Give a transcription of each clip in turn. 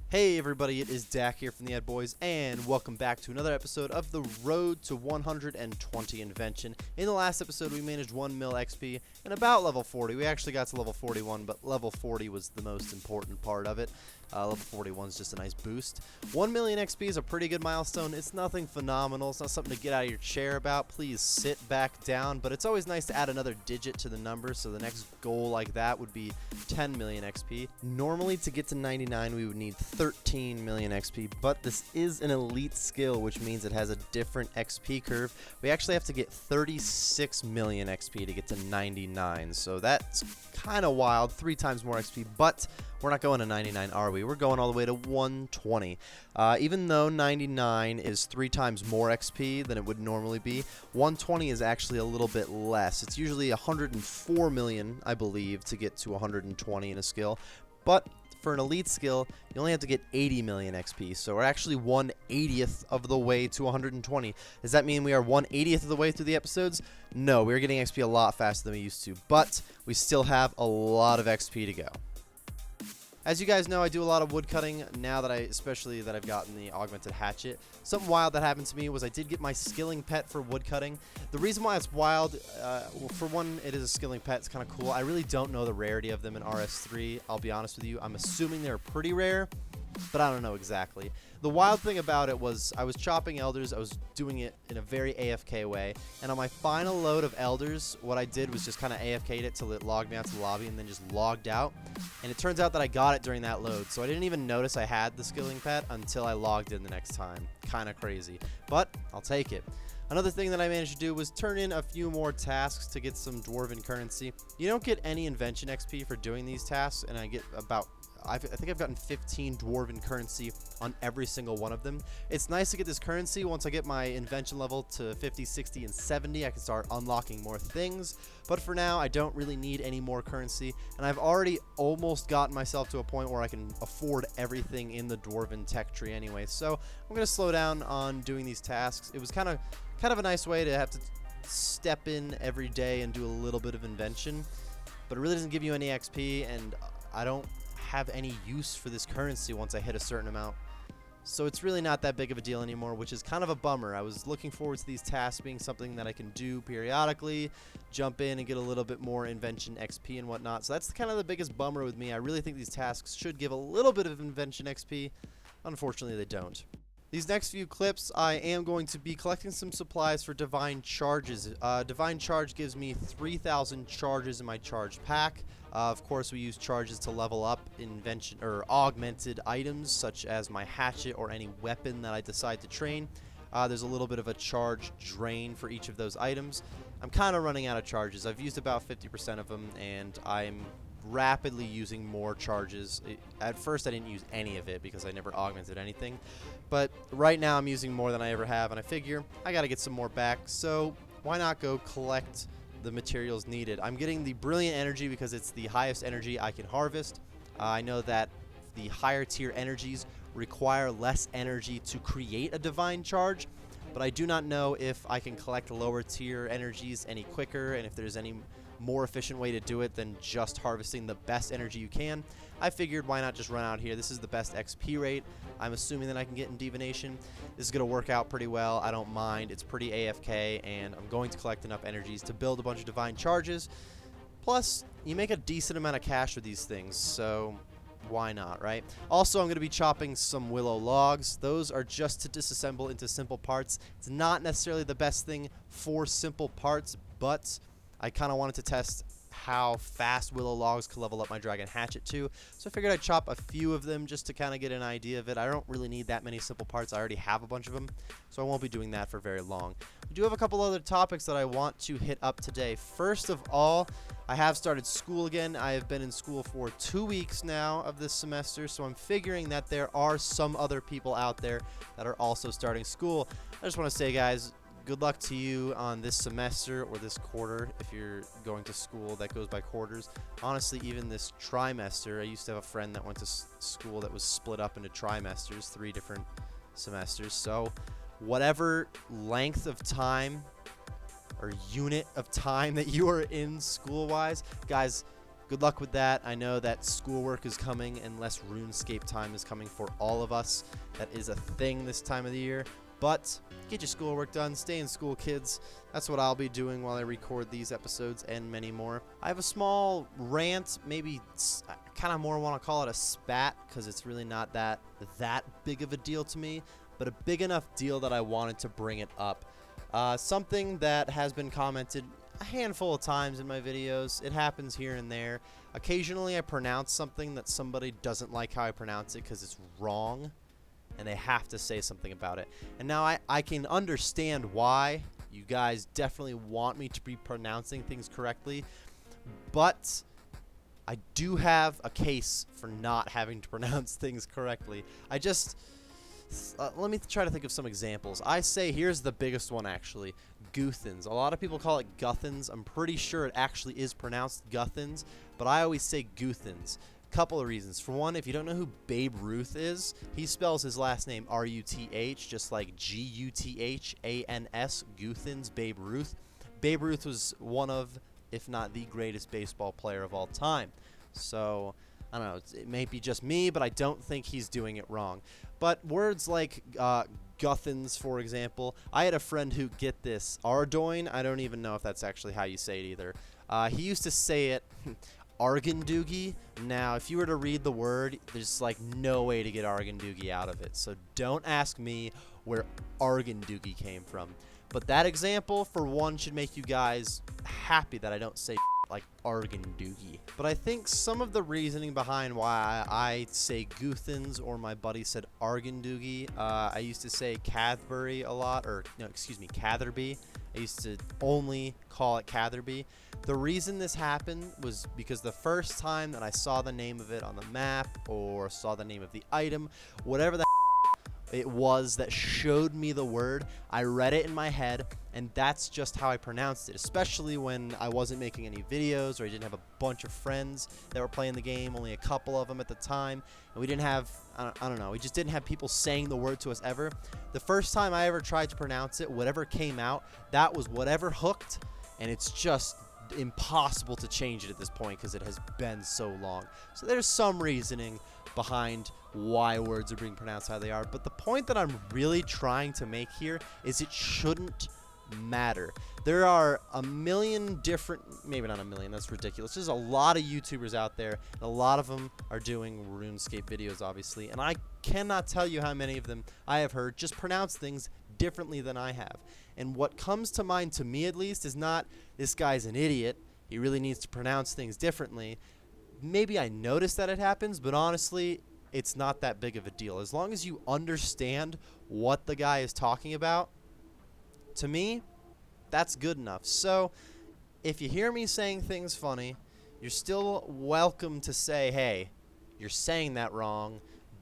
Hey everybody, it is Dak here from the Ed Boys, and welcome back to another episode of the Road to 120 Invention. In the last episode, we managed 1 mil XP and about level 40. We actually got to level 41, but level 40 was the most important part of it. Level 41 is just a nice boost. 1 million XP is a pretty good milestone. It's nothing phenomenal. It's not something to get out of your chair about. Please sit back down, but it's always nice to add another digit to the number, so the next goal like that would be 10 million XP. Normally, to get to 99, we would need 13 million XP, but this is an elite skill, which means it has a different XP curve. We actually have to get 36 million XP to get to 99, so that's kind of wild, 3 times more XP, but we're not going to 99, are we? We're going all the way to 120. Even though 99 is 3 times more XP than it would normally be, 120 is actually a little bit less. It's usually 104 million, I believe, to get to 120 in a skill, but for an elite skill, you only have to get 80 million XP, so we're actually 1/80th of the way to 120. Does that mean we are 1/80th of the way through the episodes? No, we're getting XP a lot faster than we used to, but we still have a lot of XP to go. As you guys know, I do a lot of woodcutting now that especially that I've gotten the augmented hatchet. Something wild that happened to me was I did get my skilling pet for woodcutting. The reason why it's wild, well, for one, it is a skilling pet. It's kind of cool. I really don't know the rarity of them in RS3. I'll be honest with you. I'm assuming they're pretty rare, but I don't know exactly. The wild thing about it was I was chopping elders. I was doing it in a very AFK way, and on my final load of elders, what I did was just kind of AFK'd it till it logged me out to the lobby and then just logged out. And it turns out that I got it during that load, so I didn't even notice I had the skilling pet until I logged in the next time. Kind of crazy, but I'll take it. Another thing that I managed to do was turn in a few more tasks to get some dwarven currency. You don't get any invention XP for doing these tasks, and I get about I think I've gotten 15 dwarven currency on every single one of them. It's nice to get this currency. Once I get my invention level to 50, 60, and 70, I can start unlocking more things. But for now, I don't really need any more currency, and I've already almost gotten myself to a point where I can afford everything in the dwarven tech tree anyway. So I'm going to slow down on doing these tasks. It was kind of a nice way to have to step in every day and do a little bit of invention, but it really doesn't give you any XP, and I don't have any use for this currency once I hit a certain amount. So it's really not that big of a deal anymore, which is kind of a bummer. I was looking forward to these tasks being something that I can do periodically, jump in and get a little bit more invention XP and whatnot. So that's kind of the biggest bummer with me. I really think these tasks should give a little bit of invention XP. Unfortunately, they don't. These next few clips, I am going to be collecting some supplies for Divine Charges. Divine Charge gives me 3,000 charges in my charge pack. Of course, we use charges to level up invention or augmented items, such as my hatchet or any weapon that I decide to train. There's a little bit of a charge drain for each of those items. I'm kind of running out of charges. I've used about 50% of them, and I'm rapidly using more charges. At first I didn't use any of it because I never augmented anything, but right now I'm using more than I ever have, and I figure I gotta get some more back, so why not go collect the materials needed. I'm getting the brilliant energy because it's the highest energy I can harvest. I know that the higher tier energies require less energy to create a divine charge, but I do not know if I can collect lower tier energies any quicker, and if there's any more efficient way to do it than just harvesting the best energy you can. I figured why not just run out here. This is the best XP rate I'm assuming that I can get in divination. This is going to work out pretty well. I don't mind. It's pretty AFK, and I'm going to collect enough energies to build a bunch of divine charges. Plus, you make a decent amount of cash with these things, so why not, right? Also, I'm going to be chopping some willow logs. Those are just to disassemble into simple parts. It's not necessarily the best thing for simple parts, but I kind of wanted to test how fast willow logs could level up my dragon hatchet too, so I figured I'd chop a few of them just to kind of get an idea of it. I don't really need that many simple parts. I already have a bunch of them, so I won't be doing that for very long. We do have a couple other topics that I want to hit up today. First of all, I have started school again. I have been in school for 2 weeks now of this semester, so I'm figuring that there are some other people out there that are also starting school. I just want to say, guys, good luck to you on this semester or this quarter if you're going to school that goes by quarters. Honestly, even this trimester, I used to have a friend that went to school that was split up into trimesters, 3 different semesters. So whatever length of time or unit of time that you are in school-wise, guys, good luck with that. I know that schoolwork is coming unless RuneScape time is coming for all of us. That is a thing this time of the year. But get your schoolwork done. Stay in school, kids. That's what I'll be doing while I record these episodes and many more. I have a small rant, maybe I kind of more want to call it a spat because it's really not that big of a deal to me, but a big enough deal that I wanted to bring it up. Something that has been commented a handful of times in my videos. It happens here and there. Occasionally I pronounce something that somebody doesn't like how I pronounce it because it's wrong, and they have to say something about it. And now I can understand why. You guys definitely want me to be pronouncing things correctly, but I do have a case for not having to pronounce things correctly. I just... let me try to think of some examples. I say, here's the biggest one actually, Guthans. A lot of people call it Guthans. I'm pretty sure it actually is pronounced Guthans, but I always say Guthans. Couple of reasons. For one, if you don't know who Babe Ruth is, he spells his last name R-U-T-H, just like G-U-T-H-A-N-S, Guthans, Babe Ruth. Babe Ruth was one of, if not the greatest baseball player of all time. So, I don't know, it may be just me, but I don't think he's doing it wrong. But words like Guthans, for example, I had a friend who, get this, Ardoin, I don't even know if that's actually how you say it either. He used to say it Argindoogie. Now, if you were to read the word, there's like no way to get Argindoogie out of it. So don't ask me where Argindoogie came from. But that example, for one, should make you guys happy that I don't say like Argindoogie. But I think some of the reasoning behind why I say Guthans, or my buddy said Argindoogie, I used to say Cathbury a lot, or no, excuse me, Catherby. I used to only call it Catherby. The reason this happened was because the first time that I saw the name of it on the map, or saw the name of the item, whatever the it was that showed me the word, I read it in my head, and that's just how I pronounced it, especially when I wasn't making any videos, or I didn't have a bunch of friends that were playing the game, only a couple of them at the time, and we didn't have, I don't know, we just didn't have people saying the word to us ever. The first time I ever tried to pronounce it, whatever came out, that was whatever hooked, and it's just impossible to change it at this point because it has been so long. So there's some reasoning behind why words are being pronounced how they are, but the point that I'm really trying to make here is it shouldn't matter. There are a million different, maybe not a million, that's ridiculous. There's a lot of YouTubers out there, and a lot of them are doing RuneScape videos, obviously, and I cannot tell you how many of them I have heard just pronounce things differently than I have. And what comes to mind, to me at least, is not, this guy's an idiot, he really needs to pronounce things differently. Maybe I notice that it happens, but honestly, it's not that big of a deal. As long as you understand what the guy is talking about, to me, that's good enough. So, if you hear me saying things funny, you're still welcome to say, hey, you're saying that wrong,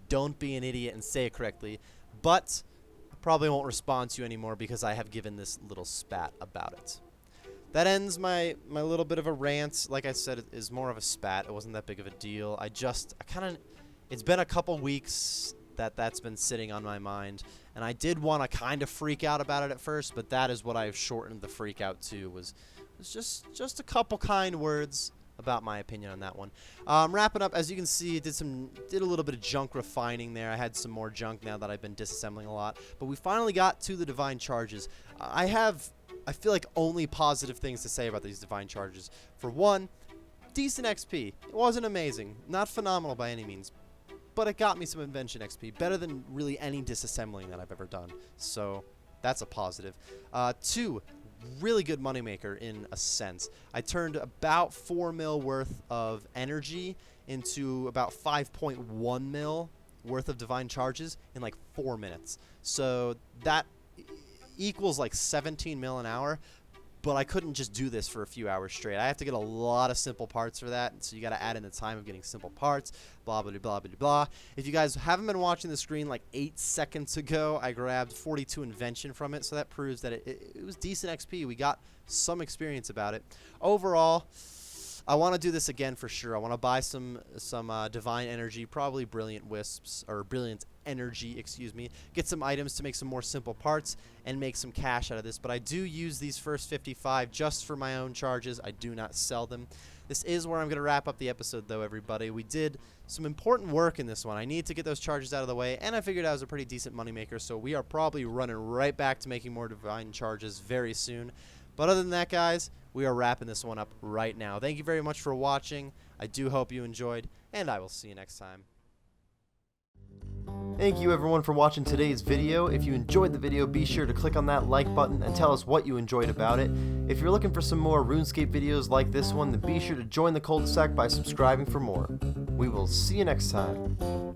don't be an idiot and say it correctly, but I probably won't respond to you anymore because I have given this little spat about it. That ends my little bit of a rant. Like I said, it is more of a spat. It wasn't that big of a deal. It's been a couple weeks that's been sitting on my mind, and I did want to kind of freak out about it at first, but that is what I've shortened the freak out to, was just a couple kind words about my opinion on that one. Wrapping up, as you can see, did a little bit of junk refining there. I had some more junk now that I've been disassembling a lot, but we finally got to the divine charges. I feel like only positive things to say about these divine charges. For one, decent XP. It wasn't amazing, not phenomenal by any means, but it got me some Invention XP, better than really any disassembling that I've ever done. So that's a positive. Two, really good moneymaker in a sense. I turned about 4 mil worth of energy into about 5.1 mil worth of divine charges in like 4 minutes. So that equals like 17 mil an hour, but I couldn't just do this for a few hours straight. I have to get a lot of simple parts for that, so you got to add in the time of getting simple parts, blah, blah, blah, blah, blah. If you guys haven't been watching the screen, like 8 seconds ago, I grabbed 42 Invention from it, so that proves that it was decent XP. We got some experience about it. Overall, I want to do this again for sure. I want to buy some divine energy, probably brilliant energy, excuse me. Get some items to make some more simple parts and make some cash out of this. But I do use these first 55 just for my own charges. I do not sell them. This is where I'm going to wrap up the episode, though, everybody. We did some important work in this one. I need to get those charges out of the way, and I figured I was a pretty decent moneymaker, so we are probably running right back to making more divine charges very soon. But other than that, guys, we are wrapping this one up right now. Thank you very much for watching. I do hope you enjoyed, and I will see you next time. Thank you everyone for watching today's video. If you enjoyed the video, be sure to click on that like button and tell us what you enjoyed about it. If you're looking for some more RuneScape videos like this one, then be sure to join the cul-de-sac by subscribing for more. We will see you next time.